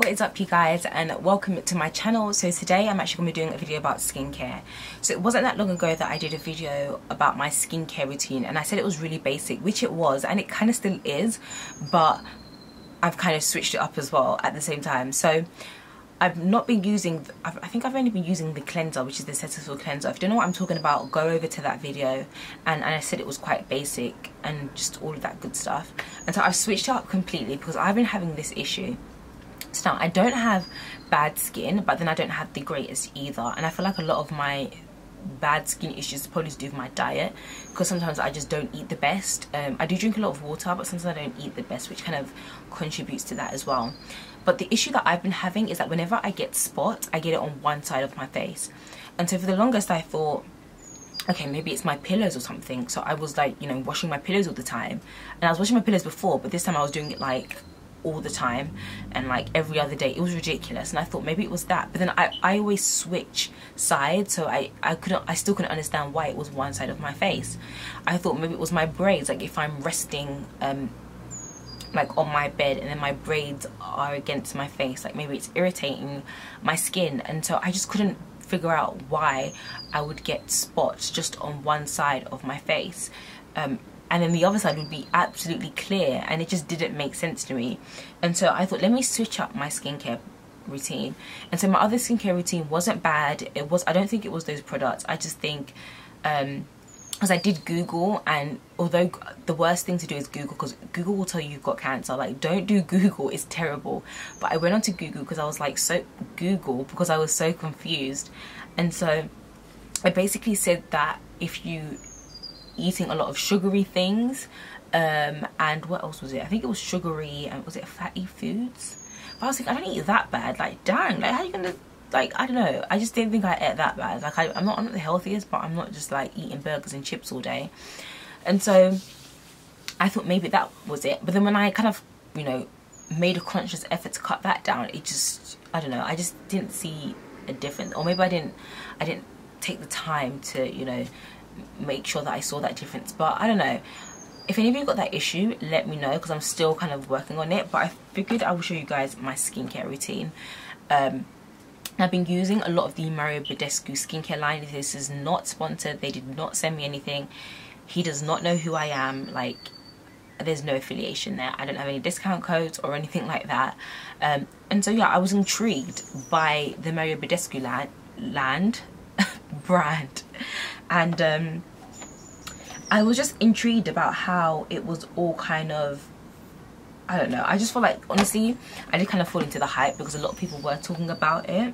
What is up, you guys, and welcome to my channel. So today I'm actually going to be doing a video about skincare. So it wasn't that long ago that I did a video about my skincare routine, and I said it was really basic, which it was, and it kind of still is, but I've kind of switched it up as well at the same time. So I've not been using, I think I've only been using the cleanser, which is the Cetaphil cleanser. If you don't know what I'm talking about, go over to that video. And I said it was quite basic and just all of that good stuff. And so I've switched it up completely because I've been having this issue. So now I don't have bad skin, but then I don't have the greatest either. And I feel like a lot of my bad skin issues probably to do with my diet, because sometimes I just don't eat the best. I do drink a lot of water, but sometimes I don't eat the best, which kind of contributes to that as well. But the issue that I've been having is that whenever I get spots, I get it on one side of my face. And so for the longest I thought, okay, maybe it's my pillows or something. So I was like, you know, washing my pillows all the time. And I was washing my pillows before, but this time I was doing it like all the time and like every other day. It was ridiculous, and I thought maybe it was that. But then I always switch sides, so I still couldn't understand why it was one side of my face. I thought maybe it was my braids, like if I'm resting like on my bed and then my braids are against my face, like maybe it's irritating my skin. And so I just couldn't figure out why I would get spots just on one side of my face, and then the other side would be absolutely clear, and it just didn't make sense to me. And so I thought, let me switch up my skincare routine. And so my other skincare routine wasn't bad. I don't think it was those products. I just think because I did Google, and although the worst thing to do is Google, because Google will tell you you've got cancer. Like, don't do Google, it's terrible. But I went on to Google because I was like, because I was so confused. And so I basically said that if you eating a lot of sugary things, and what else was it? I think it was sugary, and was it fatty foods? But I was like, I don't eat that bad. Like, dang, like, how are you gonna, like, I don't know. I just didn't think I ate that bad. Like, I'm not the healthiest, but I'm not just like eating burgers and chips all day. And so I thought maybe that was it. But then when I kind of, you know, made a conscious effort to cut that down, it just, I don't know, I just didn't see a difference. Or maybe I didn't take the time to, you know, make sure that I saw that difference. But I don't know. If any of you got that issue, let me know, because I'm still kind of working on it. But I figured I will show you guys my skincare routine. I've been using a lot of the Badescu skincare line. This is not sponsored. They did not send me anything. He does not know who I am. Like, there's no affiliation there. I don't have any discount codes or anything like that. And so yeah, I was intrigued by the Badescu brand, and I was just intrigued about how it was all kind of, I don't know, I just feel like, honestly, I did kind of fall into the hype because a lot of people were talking about it.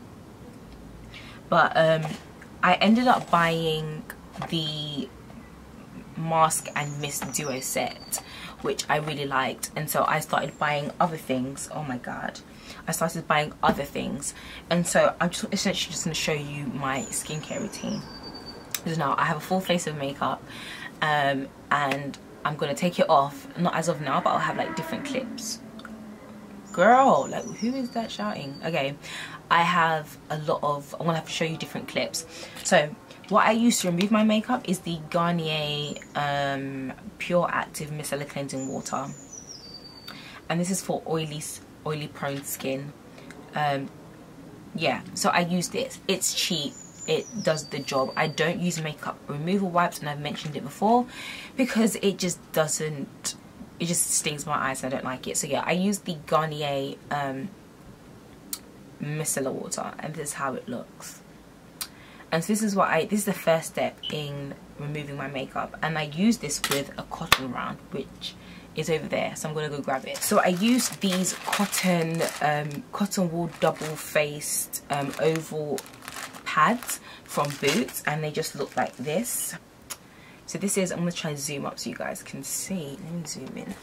But I ended up buying the mask and mist duo set, which I really liked. And so I started buying other things. Oh my god, I started buying other things. And so I'm just essentially just going to show you my skincare routine. Because now I have a full face of makeup, and I'm going to take it off, not as of now, but I'll have like different clips. Girl, like, who is that shouting? Okay, I have a lot of, I want to have to show you different clips. So what I use to remove my makeup is the Garnier Pure Active Micellar Cleansing Water, and this is for oily prone skin. Yeah, so I use this. It's cheap, it does the job. I don't use makeup removal wipes, and I've mentioned it before, because it just doesn't, it just stings my eyes and I don't like it. So yeah, I use the Garnier micellar water, and this is how it looks. And so this is this is the first step in removing my makeup, and I use this with a cotton round, which is over there, so I'm gonna go grab it. So I use these cotton wool double-faced oval pads from Boots, and they just look like this. So this is, I'm gonna try and zoom up so you guys can see. Let me zoom in.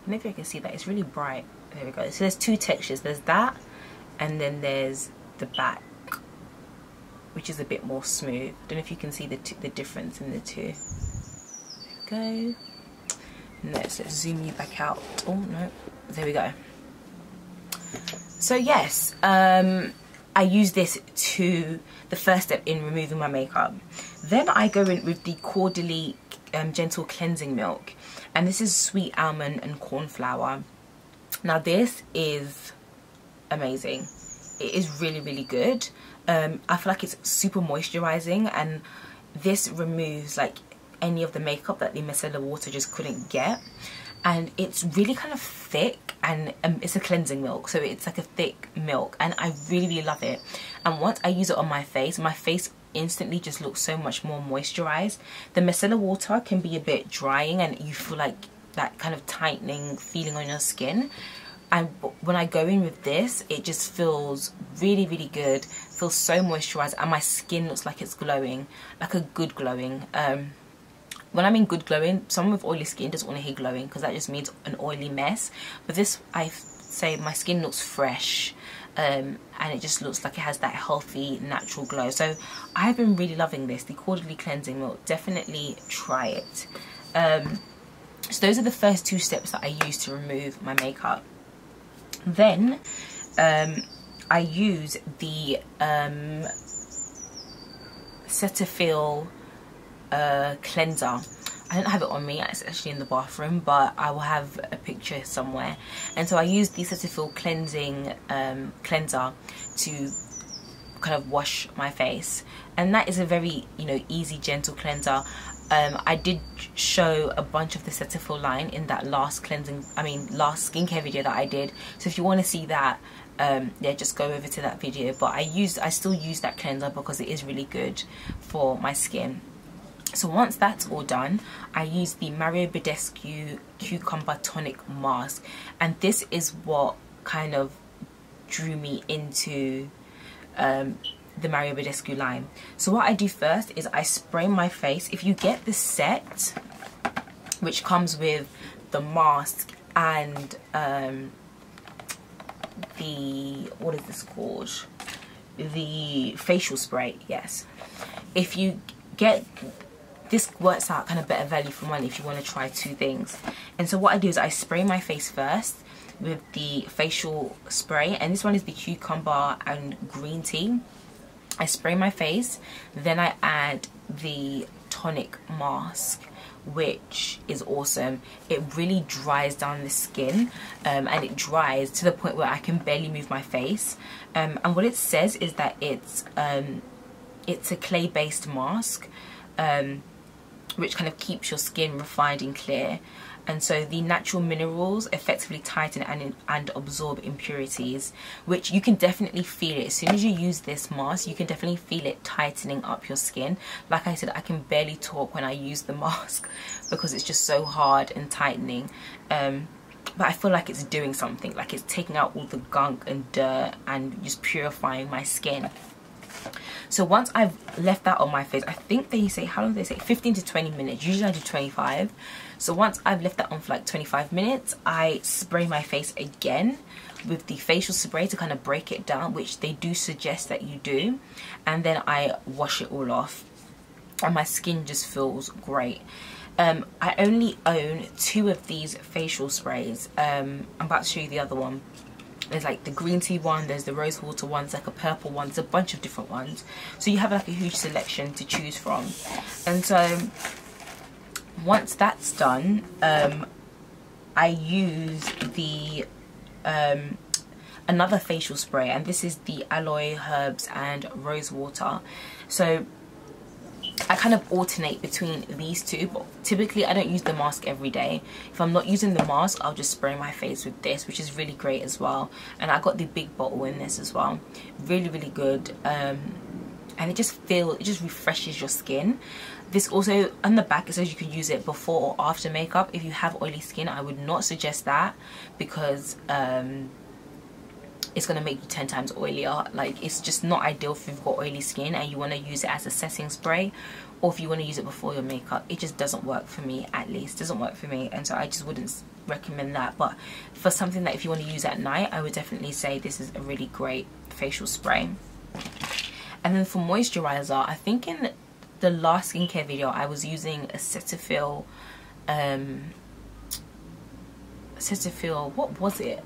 Maybe I can see that, it's really bright. There we go. So there's two textures, there's that, and then there's the back, which is a bit more smooth. Don't know if you can see the difference in the two. There we go. Let's zoom you back out. Oh no, there we go. So yes, I use this to the first step in removing my makeup. Then I go in with the Caudalie Gentle Cleansing Milk, and this is sweet almond and cornflower. Now this is amazing. It is really, really good. I feel like it's super moisturizing, and this removes like any of the makeup that the micellar water just couldn't get. And it's really kind of thick, and it's a cleansing milk, so it's like a thick milk, and I really, really love it. And once I use it on my face instantly just looks so much more moisturized. The micellar water can be a bit drying, and you feel like that kind of tightening feeling on your skin. And when I go in with this, it just feels really, really good. Feels so moisturized, and my skin looks like it's glowing, like a good glowing. When I mean good glowing, someone with oily skin doesn't want to hear glowing, because that just means an oily mess. But this, I say my skin looks fresh, and it just looks like it has that healthy, natural glow. So I've been really loving this, the Caudalie cleansing milk. Definitely try it. So those are the first 2 steps that I use to remove my makeup. Then I use the Cetaphil cleanser. I don't have it on me, it's actually in the bathroom, but I will have a picture somewhere. And so I use the Cetaphil cleansing cleanser to kind of wash my face, and that is a very, you know, easy, gentle cleanser. I did show a bunch of the Cetaphil line in that last last skincare video that I did. So if you want to see that, yeah, just go over to that video. But I still use that cleanser because it is really good for my skin. So once that's all done, I use the Badescu Cucumber Tonic Mask, and this is what kind of drew me into the Badescu line. So what I do first is I spray my face. If you get the set, which comes with the mask and the, what is this called, the facial spray, yes, if you get this, works out kind of better value for money if you want to try 2 things. And so what I do is I spray my face first with the facial spray, and this one is the cucumber and green tea. I spray my face, then I add the tonic mask, which is awesome. It really dries down the skin, and it dries to the point where I can barely move my face. And what it says is that it's a clay-based mask, which kind of keeps your skin refined and clear. And so the natural minerals effectively tighten and absorb impurities, which you can definitely feel it. As soon as you use this mask, you can definitely feel it tightening up your skin. Like I said, I can barely talk when I use the mask because it's just so hard and tightening. But I feel like it's doing something, like it's taking out all the gunk and dirt and just purifying my skin. So once I've left that on my face, I think they say, how long do they say? 15 to 20 minutes. Usually I do 25. So once I've left that on for like 25 minutes, I spray my face again with the facial spray to kind of break it down, which they do suggest that you do. And then I wash it all off, and my skin just feels great. I only own 2 of these facial sprays. I'm about to show you the other one. There's like the green tea one, there's the rose water one, there's like a purple one, there's a bunch of different ones. So you have like a huge selection to choose from. And so once that's done, I use the another facial spray, and this is the Aloe, herbs and rose water. So I kind of alternate between these 2, but typically I don't use the mask every day. If I'm not using the mask, I'll just spray my face with this, which is really great as well. And I got the big bottle in this as well. Really, really good. And it just refreshes your skin. This also, on the back, it says you can use it before or after makeup. If you have oily skin, I would not suggest that, because it's going to make you 10 times oilier. Like, it's just not ideal if you've got oily skin and you want to use it as a setting spray, or if you want to use it before your makeup. It just doesn't work for me, at least. It doesn't work for me, and so I just wouldn't recommend that. But for something that if you want to use at night, I would definitely say this is a really great facial spray. And then for moisturiser, I think in the last skincare video I was using a Cetaphil, what was it?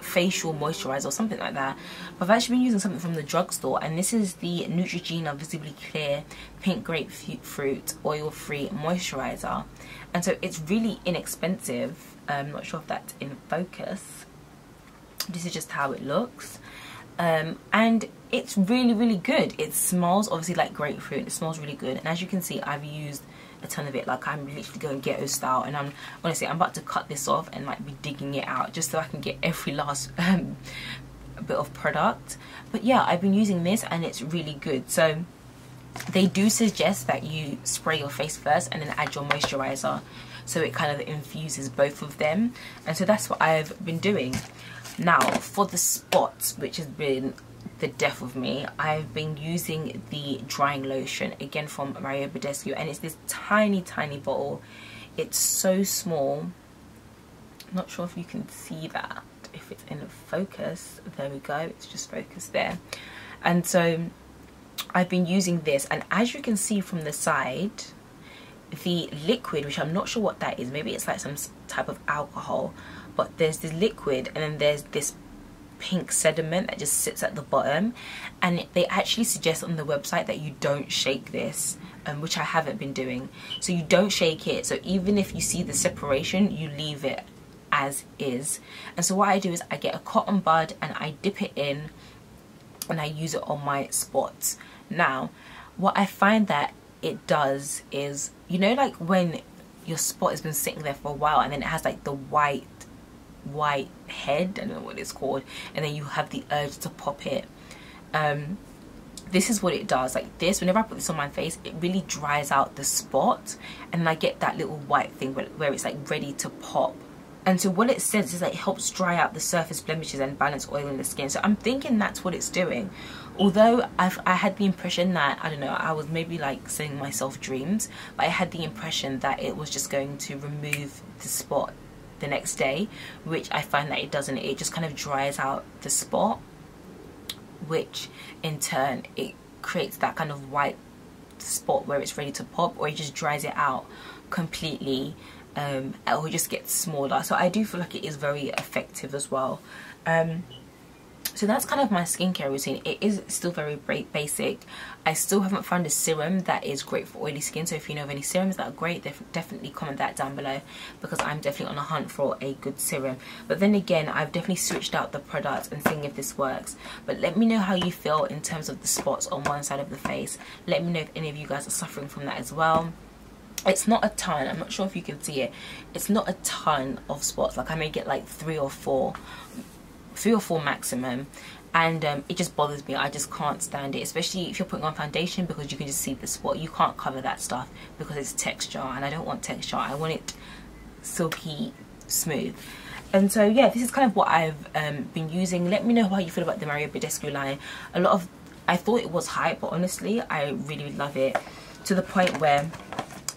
facial moisturizer or something like that. But I've actually been using something from the drugstore, and this is the Neutrogena Visibly Clear Pink Grapefruit Oil Free Moisturizer. And so it's really inexpensive. I'm not sure if that's in focus. This is just how it looks. And it's really good. It smells obviously like grapefruit. It smells really good, and as you can see, I've used a ton of it. Like, I'm literally going ghetto style, and I'm honestly, I'm about to cut this off and like be digging it out just so I can get every last bit of product. But yeah, I've been using this and it's really good. So they do suggest that you spray your face first and then add your moisturizer, so it kind of infuses both of them. And so that's what I've been doing. Now for the spots, which has been the death of me, I've been using the drying lotion, again from Badescu, and it's this tiny bottle. It's so small. I'm not sure if you can see that, if it's in focus. There we go, it's just focused there. And so I've been using this, and as you can see from the side, the liquid, which I'm not sure what that is, maybe it's like some type of alcohol, but there's this liquid and then there's this pink sediment that just sits at the bottom, and they actually suggest on the website that you don't shake this, which I haven't been doing. So you don't shake it, so even if you see the separation, you leave it as is. And so what I do is I get a cotton bud and I dip it in and I use it on my spots. Now what I find that it does is, you know, like when your spot has been sitting there for a while and then it has like the white head, I don't know what it's called, and then you have the urge to pop it. This is what it does. Like this, whenever I put this on my face, it really dries out the spot, and I get that little white thing where it's like ready to pop. And so what it says is that it helps dry out the surface blemishes and balance oil in the skin. So I'm thinking that's what it's doing. Although I had the impression that, I don't know, I was maybe like selling myself dreams, but I had the impression that it was just going to remove the spot the next day, which I find that it doesn't. It just kind of dries out the spot, which in turn it creates that kind of white spot where it's ready to pop, or it just dries it out completely, or it just gets smaller. So I do feel like it is very effective as well. So that's kind of my skincare routine. It is still very basic. I still haven't found a serum that is great for oily skin, so if you know of any serums that are great, definitely comment that down below, because I'm definitely on a hunt for a good serum. But then again, I've definitely switched out the products and seeing if this works. But let me know how you feel in terms of the spots on one side of the face. Let me know if any of you guys are suffering from that as well. It's not a ton, I'm not sure if you can see it, it's not a ton of spots. Like I may get like three or four maximum, and it just bothers me. I just can't stand it, especially if you're putting on foundation, because you can just see the spot. You can't cover that stuff because it's texture, and I don't want texture. I want it silky smooth. And so yeah, this is kind of what I've been using. Let me know how you feel about the Badescu line. I thought it was hype, but honestly I really love it, to the point where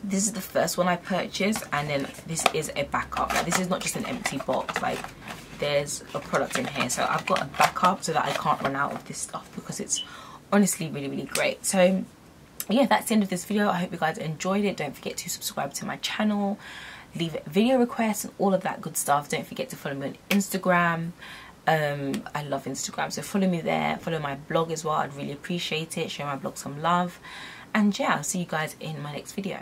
this is the first one I purchased, and then this is a backup. Like, this is not just an empty box, like there's a product in here, so I've got a backup so that I can't run out of this stuff, because it's honestly really great. So yeah, that's the end of this video. I hope you guys enjoyed it. Don't forget to subscribe to my channel, leave video requests and all of that good stuff. Don't forget to follow me on Instagram. I love Instagram, so follow me there. Follow my blog as well, I'd really appreciate it. Show my blog some love, and yeah, I'll see you guys in my next video.